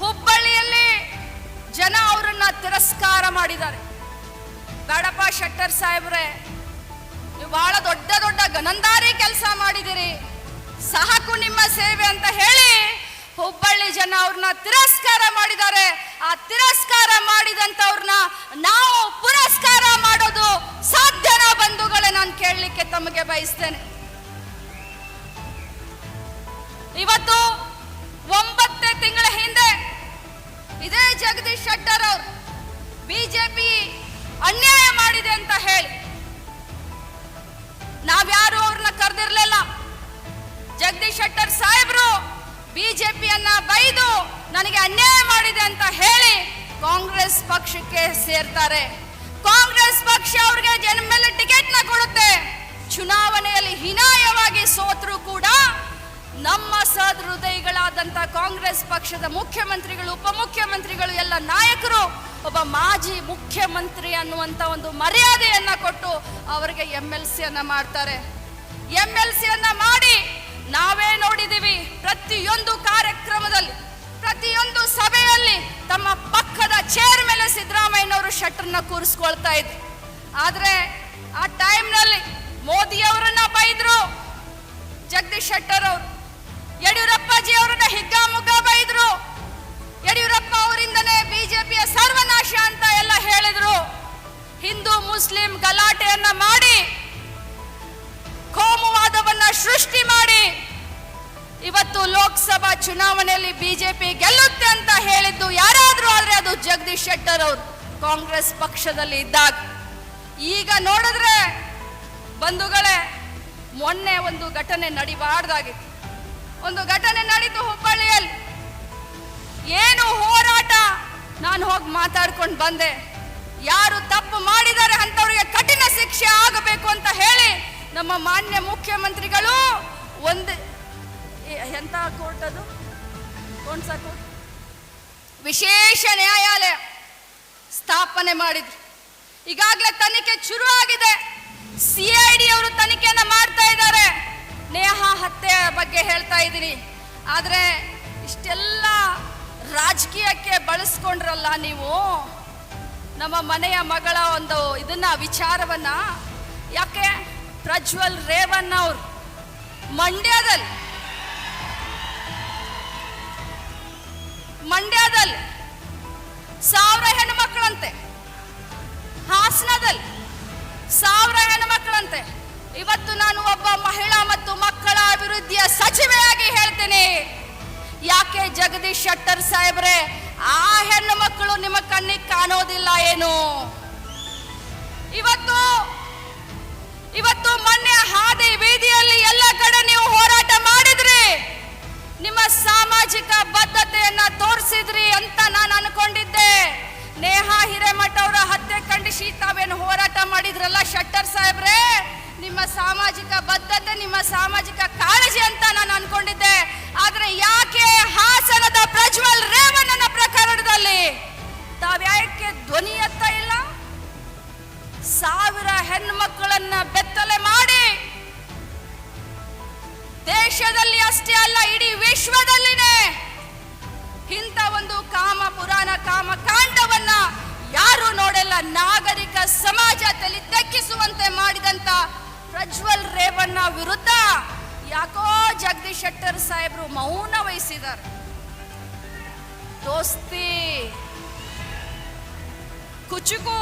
ಹುಬ್ಬಳ್ಳಿಯಲ್ಲಿ ಜನ ಅವರನ್ನ ತಿರಸ್ಕಾರ ಮಾಡಿದ್ದಾರೆ. ಬೇಡಪ್ಪ ಶೆಟ್ಟರ್ ಸಾಹೇಬ್ರೆ, ನೀವು ಬಹಳ ದೊಡ್ಡ ದೊಡ್ಡ ಗನಂದಾರಿ ಕೆಲಸ ಮಾಡಿದಿರಿ, ಸಾಕು ನಿಮ್ಮ ಸೇವೆ ಅಂತ ಹೇಳಿ ಹುಬ್ಬಳ್ಳಿ ಜನ ಅವ್ರನ್ನ ತಿರಸ್ಕಾರ ಮಾಡಿದ್ದಾರೆ. ಆ ತಿರಸ್ಕಾರ ಮಾಡಿದಂತವ್ರನ್ನ ನಾವು ಪುರಸ್ಕಾರ ಮಾಡೋದು ಸಾಧ್ಯನಾ ಬಂಧುಗಳೇ? ನಾನು ಕೇಳಲಿಕ್ಕೆ ತಮಗೆ ಬಯಸ್ತೇನೆ. ಇವತ್ತು 9 ತಿಂಗಳ ಹಿಂದೆ ಇದೇ ಜಗದೀಶ್ ಶೆಟ್ಟರ್ ಅವರು ಬಿಜೆಪಿ ಅನ್ಯಾಯ ಮಾಡಿದೆ ಅಂತ ಹೇಳಿ ನಾವ್ಯಾರು ಅವ್ರನ್ನ ಕರೆದಿರ್ಲಿಲ್ಲ. ಜಗದೀಶ್ ಶೆಟ್ಟರ್ ಸಾಹೇಬ್ರು ಬಿಜೆಪಿಯನ್ನ ಬೈದು ನನಗೆ ಅನ್ಯಾಯ ಮಾಡಿದೆ ಅಂತ ಹೇಳಿ ಕಾಂಗ್ರೆಸ್ ಪಕ್ಷಕ್ಕೆ ಸೇರ್ತಾರೆ. ಕಾಂಗ್ರೆಸ್ ಪಕ್ಷ ಅವ್ರಿಗೆ ಜನ ಮೇಲೆ ಟಿಕೆಟ್ ನ ಕೊಡುತ್ತೆ. ಚುನಾವಣೆಯಲ್ಲಿ ಹೀನಾಯವಾಗಿ ಸೋತರು ಕೂಡ ನಮ್ಮ ಸಹೃದಯಿಗಳಾದಂತ ಕಾಂಗ್ರೆಸ್ ಪಕ್ಷದ ಮುಖ್ಯಮಂತ್ರಿಗಳು, ಉಪಮುಖ್ಯಮಂತ್ರಿಗಳು, ಎಲ್ಲ ನಾಯಕರು ಒಬ್ಬ ಮಾಜಿ ಮುಖ್ಯಮಂತ್ರಿ ಅನ್ನುವಂತ ಒಂದು ಮರ್ಯಾದೆಯನ್ನ ಕೊಟ್ಟು ಅವರಿಗೆ MLC ಅನ್ನ ಮಾಡ್ತಾರೆ. MLC ಅನ್ನ ಮಾಡಿ ನಾವೇ ನೋಡಿದೀವಿ, ಪ್ರತಿಯೊಂದು ಕಾರ್ಯಕ್ರಮದಲ್ಲಿ, ಪ್ರತಿಯೊಂದು ಸಭೆಯಲ್ಲಿ ತಮ್ಮ ಪಕ್ಕದ ಚೇರ್ ಮೇಲೆ ಸಿದ್ದರಾಮಯ್ಯನವರು ಶೆಟ್ಟರ್ನ ಕೂರಿಸ್ಕೊಳ್ತಾ ಇದ್ರು. ಆದ್ರೆ ಆ ಟೈಮ್ನಲ್ಲಿ ಮೋದಿ ಅವರನ್ನ ಬೈದ್ರು ಜಗದೀಶ್ ಶೆಟ್ಟರ್ ಅವರು, ಯಡಿಯೂರಪ್ಪಾಜಿ ಅವರನ್ನ ಹಿಗ್ಗಾಮುಗ್ಗ ಬೈದ್ರು. ಯಡಿಯೂರಪ್ಪ ಅವರಿಂದನೇ ಬಿಜೆಪಿಯ ಸರ್ವನಾಶ ಅಂತ ಎಲ್ಲ ಹೇಳಿದ್ರು. ಹಿಂದೂ ಮುಸ್ಲಿಂ ಗಲಾಟೆಯನ್ನ ಮಾಡಿ, ಕೋಮುವಾದವನ್ನ ಸೃಷ್ಟಿ ಮಾಡಿ ಇವತ್ತು ಲೋಕಸಭಾ ಚುನಾವಣೆಯಲ್ಲಿ ಬಿಜೆಪಿ ಗೆಲ್ಲುತ್ತೆ ಅಂತ ಹೇಳಿದ್ದು ಯಾರಾದ್ರೂ ಆದ್ರೆ ಅದು ಜಗದೀಶ್ ಶೆಟ್ಟರ್ ಅವರು ಕಾಂಗ್ರೆಸ್ ಪಕ್ಷದಲ್ಲಿ ಇದ್ದಾಗ. ಈಗ ನೋಡಿದ್ರೆ ಬಂಧುಗಳೇ, ಮೊನ್ನೆ ಒಂದು ಘಟನೆ ನಡಿಬಾರ್ದಾಗಿತ್ತು. ಒಂದು ಘಟನೆ ನಡೀತು ಹುಬ್ಬಳ್ಳಿಯಲ್ಲಿ. ಏನು ಹೋರಾಟ, ನಾನು ಹೋಗಿ ಮಾತಾಡ್ಕೊಂಡು ಬಂದೆ. ಯಾರು ತಪ್ಪು ಮಾಡಿದ್ದಾರೆ ಅಂತವರಿಗೆ ಕಠಿಣ ಶಿಕ್ಷೆ ಆಗಬೇಕು ಅಂತ ಹೇಳಿ ನಮ್ಮ ಮಾನ್ಯ ಮುಖ್ಯಮಂತ್ರಿಗಳು ಒಂದು ಎಂತ ಕೋರ್ಟ್, ಅದು ಕೋನ್ಸ ಕೋರ್ಟ್, ವಿಶೇಷ ನ್ಯಾಯಾಲಯ ಸ್ಥಾಪನೆ ಮಾಡಿದ್ರು. ಈಗಾಗಲೇ ತನಿಖೆ ಶುರು ಆಗಿದೆ. CID ಅವರು ತನಿಖೆಯನ್ನ ಮಾಡ್ತಾ ಇದ್ದಾರೆ. ನೇಹಾ ಹತ್ಯೆ ಬಗ್ಗೆ ಹೇಳ್ತಾ ಇದ್ದೀನಿ. ಆದ್ರೆ ಇಷ್ಟೆಲ್ಲ ರಾಜಕೀಯಕ್ಕೆ ಬಳಸ್ಕೊಂಡ್ರಲ್ಲ ನೀವು ನಮ್ಮ ಮನೆಯ ಮಗಳ ಒಂದು ಇದನ್ನ ವಿಚಾರವನ್ನ. ಯಾಕೆ ಪ್ರಜ್ವಲ್ ರೇವಣ್ಣ ಅವರು ಮಂಡ್ಯದಲ್ಲಿ ಮಂಡ್ಯದಲ್ಲಿ 1000 ಹೆಣ್ಮಕ್ಳಂತೆ, ಹಾಸನದಲ್ಲಿ 1000 ಹೆಣ್ಮಕ್ಳಂತೆ. ಇವತ್ತು ನಾನು ಒಬ್ಬ ಮಹಿಳಾ ಮತ್ತು ಮಕ್ಕಳ ಅಭಿವೃದ್ಧಿಯ ಸಚಿವೆಯಾಗಿ ಹೇಳ್ತೀನಿ, ಯಾಕೆ ಜಗದೀಶ್ ಶೆಟ್ಟರ್ ಸಾಹೇಬ್ರೆ ಆ ಹೆಣ್ಣು ಮಕ್ಕಳು ನಿಮ್ಮ ಕಣ್ಣಿಗೆ ಕಾಣೋದಿಲ್ಲ ಏನು? ಇವತ್ತು ಮೊನ್ನೆ ಹಾದಿ ಬೀದಿಯಲ್ಲಿ ಎಲ್ಲ ಕಡೆ ನೀವು ಹೋರಾಟ ಮಾಡಿದ್ರಿ, ನಿಮ್ಮ ಸಾಮಾಜಿಕ ಬದ್ಧತೆಯನ್ನ ತೋರಿಸಿದ್ರಿ ಅಂತ ನಾನು ಅನ್ಕೊಂಡಿದ್ದೆ. ನೇಹಾ ಹಿರೇಮಠ ಅವರ ಹತ್ಯೆ ಖಂಡಿಸಿ ತಾವೇನು ಹೋರಾಟ ಮಾಡಿದ್ರಲ್ಲ ಶೆಟ್ಟರ್ ಸಾಹೇಬ್ರೆ, ನಿಮ್ಮ ಸಾಮಾಜಿಕ ಬದ್ಧತೆ, ನಿಮ್ಮ ಸಾಮಾಜಿಕ ಕಾಳಜಿ ಅಂತ ನಾನು ಅನ್ಕೊಂಡಿದ್ದೆ. ಆದ್ರೆ ಯಾಕೆ ಹಾಸನದ ಪ್ರಜ್ವಲ್ ರೇವಣ್ಣನ ಪ್ರಕರಣದಲ್ಲಿ ತಾವ್ಯಾಕೆ ಧ್ವನಿ ಎತ್ತ ಇಲ್ಲ? 1000 ಹೆಣ್ಮಕ್ಕಳನ್ನ ಬೆತ್ತಲೆ ಮಾಡಿ ದೇಶದಲ್ಲಿ ಅಷ್ಟೇ ಅಲ್ಲ ಇಡೀ ವಿಶ್ವದಲ್ಲಿನೇ ಇಂಥ ಒಂದು ಕಾಮಕಾಂಡವನ್ನ ಯಾರು ನೋಡಲ್ಲ. ನಾಗರಿಕ ಸಮಾಜ ತಲೆ ತೆಕ್ಕಿಸುವಂತೆ ಮಾಡಿದಂತ ಪ್ರಜ್ವಲ್ ರೇವಣ್ಣ ವಿರುದ್ಧ ಯಾಕೋ ಜಗದೀಶ್ ಶೆಟ್ಟರ್ ಸಾಹೇಬ್ರು ಮೌನ ವಹಿಸಿದ್ದಾರೆ. ದೋಸ್ತಿ ಕುಚುಕು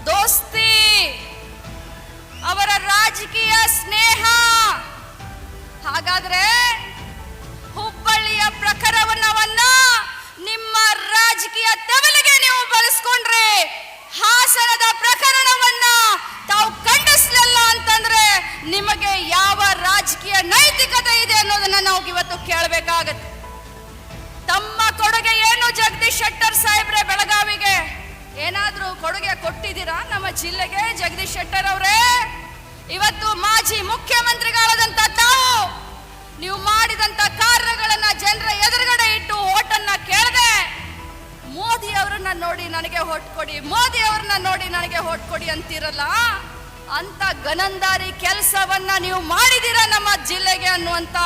ದೋಸ್ತಿ ಅವರ ರಾಜಕೀಯ ಸ್ನೇಹ. ಹಾಗಾದ್ರೆ ಹುಬ್ಬಳ್ಳಿಯ ಪ್ರಕರಣವನ್ನ ನಿಮ್ಮ ರಾಜಕೀಯ ತೆವಲಿಗೆ ನೀವು ಬಳಸ್ಕೊಂಡ್ರೆ, ಹಾಸನದ ಪ್ರಕರಣವನ್ನ ತಾವು ಖಂಡಿಸ್ಲಿಲ್ಲ ಅಂತಂದ್ರೆ ನಿಮಗೆ ಯಾವ ರಾಜಕೀಯ ನೈತಿಕತೆ ಇದೆ ಅನ್ನೋದನ್ನ ನಾವು ಇವತ್ತು ಕೇಳಬೇಕಾಗತ್ತೆ. ತಮ್ಮ ಕೊಡುಗೆ ಏನು ಜಗದೀಶ್ ಶೆಟ್ಟರ್ ಸಾಹೇಬ್ರೆ? ಬೆಳಗಾವಿಗೆ ಏನಾದ್ರೂ ಕೊಡುಗೆ ಕೊಟ್ಟಿದ್ದೀರಾ ನಮ್ಮ ಜಿಲ್ಲೆಗೆ ಜಗದೀಶ್ ಶೆಟ್ಟರ್ ಅವರೇ? ಇವತ್ತು ಮಾಜಿ ಮುಖ್ಯಮಂತ್ರಿಗಳಾದಂತ ತಾವು ನೀವು ಮಾಡಿದಂತ ಕಾರ್ಯಗಳನ್ನ ಜನರ ಎದುರುಗಡೆ ಇಟ್ಟು ಓಟನ್ನ ಕೇಳದೆ ಮೋದಿ ಅವರನ್ನ ನೋಡಿ ನನಗೆ ಓಟ್ ಕೊಡಿ, ಮೋದಿ ಅವರನ್ನ ನೋಡಿ ನನಗೆ ಓಟ್ ಕೊಡಿ ಅಂತಿರಲ್ಲ, ಅಂತ ಗನಂದಾರಿ ಕೆಲಸವನ್ನ ನೀವು ಮಾಡಿದೀರಾ ನಮ್ಮ ಜಿಲ್ಲೆಗೆ ಅನ್ನುವಂತ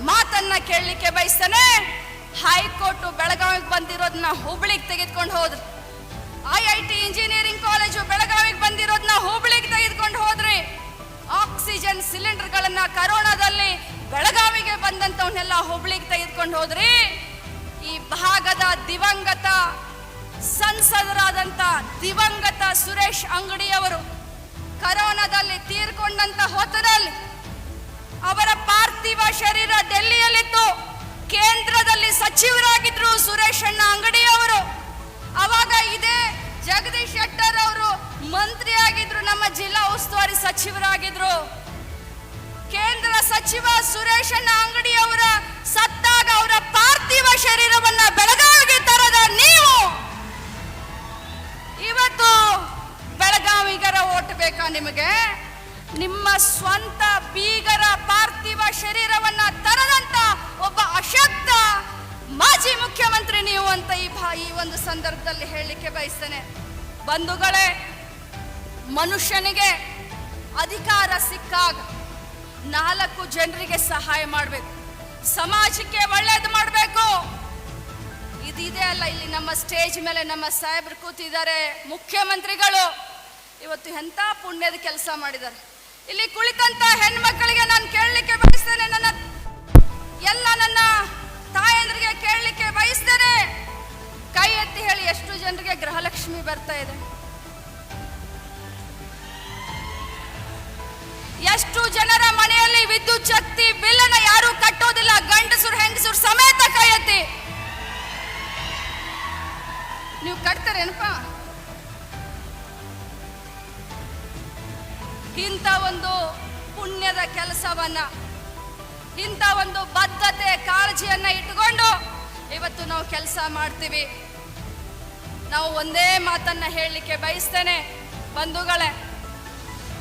ಮಾತನ್ನ ಕೇಳಲಿಕ್ಕೆ ಬಯಸ್ತೇನೆ. ಹೈಕೋರ್ಟ್ ಬೆಳಗಾವಿಗೆ ಬಂದಿರೋದನ್ನ ಹುಬ್ಳಿಗೆ ತೆಗೆದುಕೊಂಡು ಹೋದ್ರು, IIT ಇಂಜಿನಿಯರಿಂಗ್ ಕಾಲೇಜು ಬೆಳಗಾವಿಗೆ ಬಂದಿರೋದನ್ನ ಹುಬ್ಳಿಗೆ ತೆಗೆದುಕೊಂಡು ಹೋದ್ರಿ. ಆಕ್ಸಿಜನ್ ಸಿಲಿಂಡರ್ಗಳನ್ನ ಕರೋನಾದಲ್ಲಿ ಬೆಳಗಾವಿಗೆ ಬಂದಂತವನ್ನೆಲ್ಲ ಹುಬ್ಳಿಗೆ ತೆಗೆದುಕೊಂಡು ಹೋದ್ರಿ. ಈ ಭಾಗದ ದಿವಂಗತ ಸಂಸದರಾದಂತ ದಿವಂಗತ ಸುರೇಶ್ ಅಂಗಡಿ ಅವರು ಕರೋನಾದಲ್ಲಿ ತೀರ್ಕೊಂಡಂತ ಹೊತ್ತದಲ್ಲಿ ಅವರ ಪಾರ್ಥಿವ ಶರೀರ ಡೆಲ್ಲಿಯಲ್ಲಿತ್ತು. ಕೇಂದ್ರದಲ್ಲಿ ಸಚಿವರಾಗಿದ್ರು ಸುರೇಶ್ ಅಣ್ಣ ಅಂಗಡಿ ಅವರು. ಅವಾಗ ಇದೇ ಜಗದೀಶ್ ಶೆಟ್ಟರ್ ಅವರು ಮಂತ್ರಿ ಆಗಿದ್ರು, ನಮ್ಮ ಜಿಲ್ಲಾ ಉಸ್ತುವಾರಿ ಸಚಿವರಾಗಿದ್ರು. ಕೇಂದ್ರ ಸಚಿವ ಸುರೇಶ್ ಅಣ್ಣ ಅಂಗಡಿ ಅವರ ಸತ್ತಾಗ ಅವರ ಪಾರ್ಥಿವ ಶರೀರವನ್ನ ಬೆಳಗಾವಿಗೆ ತರದ ನೀವು ಇವತ್ತು ಬೆಳಗಾವಿಗರ ಓಟ್ ಬೇಕಾ ನಿಮಗೆ? ನಿಮ್ಮ ಸ್ವಂತ ಬೀಗರ ಪಾರ್ಥಿವ ಶರೀರವನ್ನ ತರದಂತ ಒಬ್ಬ ಅಶಕ್ತ ಮಾಜಿ ಮುಖ್ಯಮಂತ್ರಿ ನೀವು ಅಂತ ಈ ಒಂದು ಸಂದರ್ಭದಲ್ಲಿ ಹೇಳಲಿಕ್ಕೆ ಬಯಸ್ತೇನೆ. ಬಂಧುಗಳೇ, ಮನುಷ್ಯನಿಗೆ ಅಧಿಕಾರ ಸಿಕ್ಕಾಗ 4 ಜನರಿಗೆ ಸಹಾಯ ಮಾಡಬೇಕು, ಸಮಾಜಕ್ಕೆ ಒಳ್ಳೇದು ಮಾಡಬೇಕು. ಇದಿದೆ ಅಲ್ಲ, ಇಲ್ಲಿ ನಮ್ಮ ಸ್ಟೇಜ್ ಮೇಲೆ ನಮ್ಮ ಸಾಹೇಬ್ರು ಕೂತಿದ್ದಾರೆ, ಮುಖ್ಯಮಂತ್ರಿಗಳು. ಇವತ್ತು ಎಂಥ ಪುಣ್ಯದ ಕೆಲಸ ಮಾಡಿದ್ದಾರೆ. ಇಲ್ಲಿ ಕುಳಿತಂತ ಹೆಣ್ಮಕ್ಕಳಿಗೆ ನಾನು ಕೇಳಲಿಕ್ಕೆ ಬಯಸ್ತೇನೆ, ನನ್ನ ತಾಯಂದ್ರಿಗೆ ಕೇಳಲಿಕ್ಕೆ ಬಯಸ್ತೇನೆ, ಕೈ ಎತ್ತಿ ಹೇಳಿ ಎಷ್ಟು ಜನರಿಗೆ ಗೃಹಲಕ್ಷ್ಮಿ ಬರ್ತಾ ಇದೆ? ಎಷ್ಟು ಜನರ ಮನೆಯಲ್ಲಿ ವಿದ್ಯುತ್ ಶಕ್ತಿ ಬಿಲ್ ಅನ್ನ ಯಾರು ಕಟ್ಟೋದಿಲ್ಲ? ಗಂಡಸರು ಹೆಂಗಸರು ಸಮೇತ ಕೈ ಎತ್ತಿ. ನೀವು ಕಟ್ತಾರೇನಪ್ಪ? ಇಂಥ ಒಂದು ಪುಣ್ಯದ ಕೆಲಸವನ್ನ, ಇಂಥ ಒಂದು ಬದ್ಧತೆ ಕಾಳಜಿಯನ್ನ ಇಟ್ಟುಕೊಂಡು ಇವತ್ತು ನಾವು ಕೆಲಸ ಮಾಡ್ತೀವಿ. ನಾವು ಒಂದೇ ಮಾತನ್ನ ಹೇಳಲಿಕ್ಕೆ ಬಯಸ್ತೇನೆ, ಬಂಧುಗಳೇ,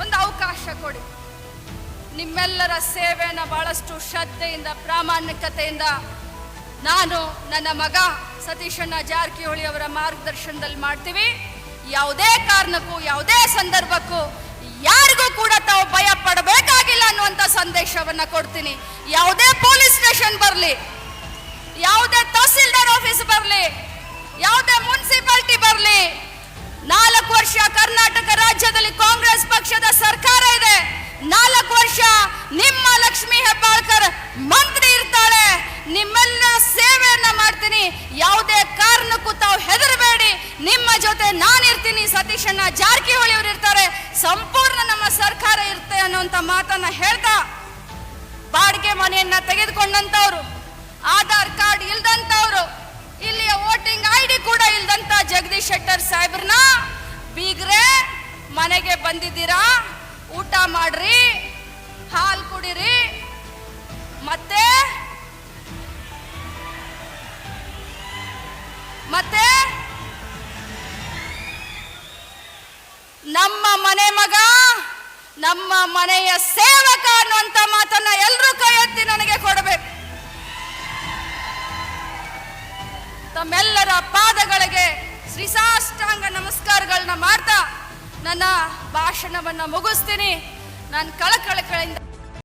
ಒಂದು ಅವಕಾಶ ಕೊಡಿ. ನಿಮ್ಮೆಲ್ಲರ ಸೇವೆಯನ್ನು ಬಹಳಷ್ಟು ಶ್ರದ್ಧೆಯಿಂದ ಪ್ರಾಮಾಣಿಕತೆಯಿಂದ ನಾನು, ನನ್ನ ಮಗ ಸತೀಶಣ್ಣ ಜಾರಕಿಹೊಳಿ ಅವರ ಮಾರ್ಗದರ್ಶನದಲ್ಲಿ ಮಾಡ್ತೀವಿ. ಯಾವುದೇ ಕಾರಣಕ್ಕೂ ಯಾವುದೇ ಸಂದರ್ಭಕ್ಕೂ ಯಾರಿಗೂ ಕೂಡ ತಾವು ಭಯ ಪಡಬೇಕಾಗಿಲ್ಲ ಅನ್ನುವಂಥ ಸಂದೇಶವನ್ನ ಕೊಡ್ತೀನಿ. ಯಾವುದೇ ಪೊಲೀಸ್ ಸ್ಟೇಷನ್ ಬರಲಿ, ಯಾವುದೇ ತಹಸೀಲ್ದಾರ್ ಆಫೀಸ್ ಬರಲಿ, ಯಾವುದೇ ಮುನ್ಸಿಪಾಲಿಟಿ ಬರಲಿ, 4 ವರ್ಷ ಕರ್ನಾಟಕ ರಾಜ್ಯದಲ್ಲಿ ಕಾಂಗ್ರೆಸ್ ಪಕ್ಷದ ಸರ್ಕಾರ ಇದೆ. 4 ವರ್ಷ ನಿಮ್ಮ ಲಕ್ಷ್ಮೀ ಹೆಬ್ಬಾಳ್ಕರ್ ಮಂತ್ರಿ ಇರ್ತಾಳೆ. ನಿಮ್ಮೆಲ್ಲ ಸೇವೆಯನ್ನ ಮಾಡ್ತೀನಿ. ಯಾವುದೇ ಕಾರಣಕ್ಕೂ ತಾವು ಹೆದರಬೇಡಿ, ನಿಮ್ಮ ಜೊತೆ ನಾನಿರ್ತೀನಿ. ಸತೀಶ್ ಅಣ್ಣ ಜಾರಕಿಹೊಳಿ ಅವರು ಇರ್ತಾರೆ, ಸಂಪೂರ್ಣ ನಮ್ಮ ಸರ್ಕಾರ ಇರುತ್ತೆ ಅನ್ನುವಂತ ಮಾತನ್ನ ಹೇಳ್ತಾ, ಬಾಡಿಗೆ ಮನೆಯನ್ನ ತೆಗೆದುಕೊಂಡಂತವ್ರು, ಆಧಾರ್ ಕಾರ್ಡ್ ಇಲ್ದಂತವ್ರು, ಇಲ್ಲಿಯ ವೋಟಿಂಗ್ ID ಕೂಡ ಇಲ್ದಂತ ಜಗದೀಶ್ ಶೆಟ್ಟರ್ ಸಾಹೇಬ್ರನ್ನ, ಬೀಗ್ರೆ ಮನೆಗೆ ಬಂದಿದ್ದೀರಾ, ಊಟ ಮಾಡ್ರಿ, ಹಾಲು ಕುಡಿರಿ, ಮತ್ತೆ ನಮ್ಮ ಮನೆ ಮಗ, ನಮ್ಮ ಮನೆಯ ಸೇವಕ ಅನ್ನುವಂತ ಮಾತನ್ನ ಎಲ್ಲರೂ ಕೈ ಎತ್ತಿ ನನಗೆ ಕೊಡಬೇಕು. ತಮ್ಮೆಲ್ಲರ ಪಾದಗಳಿಗೆ ಶ್ರೀಸಾಷ್ಟಾಂಗ ನಮಸ್ಕಾರಗಳನ್ನ ಮಾಡ್ತಾ ನನ್ನ ಭಾಷಣವನ್ನ ಮುಗಿಸ್ತೀನಿ. ನಾನು ಕಳಕಳಿಯಿಂದ